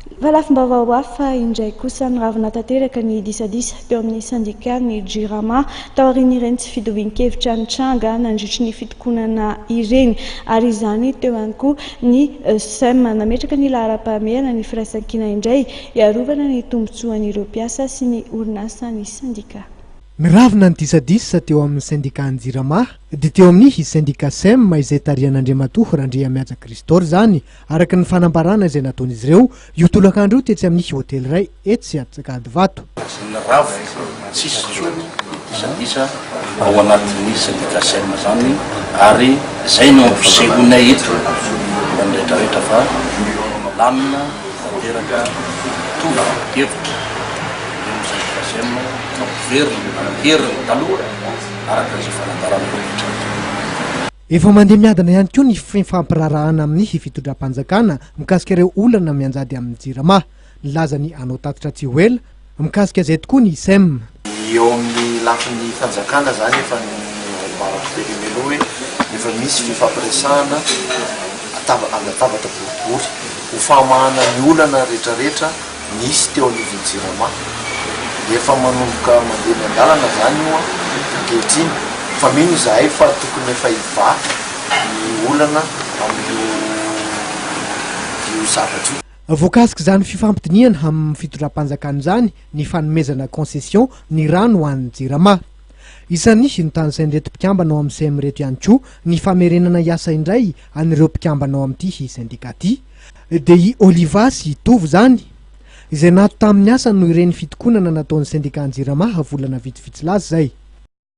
Valafim-baovao hafa indray kosa niravina tanteraka ny disadisa teo amin'ny sandika ny Jirama tao aorian'ireny tsy fidovian-kevitra nitranga nandritry ny fitokonana ireny ary izany teo ihany koa ny SEM nametraka ny laharam-pahamehana ny firaisan-kina indray iarovana ny tombotsoan'ireo mpiasa sy ny orinasa ny sandika. Niravina ny disadisa teo amin'ny sandika Jirama dia teo amin'ny sandika SEM izay tarihan'Andriamatoa Randria Miaja Kristor zany araka ny fanambarana izay nataon'izy ireo io tolakandro tetsy amin'ny hôtely iray etsy Antsakadivato. Niravo tsisy tsony disadisa ao anatin'ny sandika SEM zany ary zay no ampisehoanay eto rehetrarehetra fa lamina tanteraka tova-hevitra eo sandika SEM efa mandeha miadana ihany koa ny fifampirarahana amin'ny fitondram-panjakana mikasika ireo olana mianjady amin'ny Jirama. Nilaza ny anao tatitra tsy hoela mikasika izay tokoa ny SEM. Eo amin'ny lafin'ny fanjakana zany efa maraperimelo hoe efa misy fifampiresahana atabatra boribory ho famahana ny olana rehetrarehetra nisy teo anivon'ny Jirama. Efa manomboka mandeha mandalana zany io ankehitriny fa mino izahay fa tokony efa hiva ny olana amin'io zavatra io. Voakasika zany fifampidiniana amin'ny fitondram-panjakana zany ny fanomezana concession ny rano ho an'ny Jirama. Isan'ny ny tany reto mpikambana ao amin'ny SEM reto ihany koa ny famerenana iasa indray an'ireo mpikambana ao amin'ity sandika ty dia i Olivasy Tovo zany izay nato tamin'ny asa no ireny fitokonana nataon'ny sandika Jirama volana vitsivitsy lazy zay.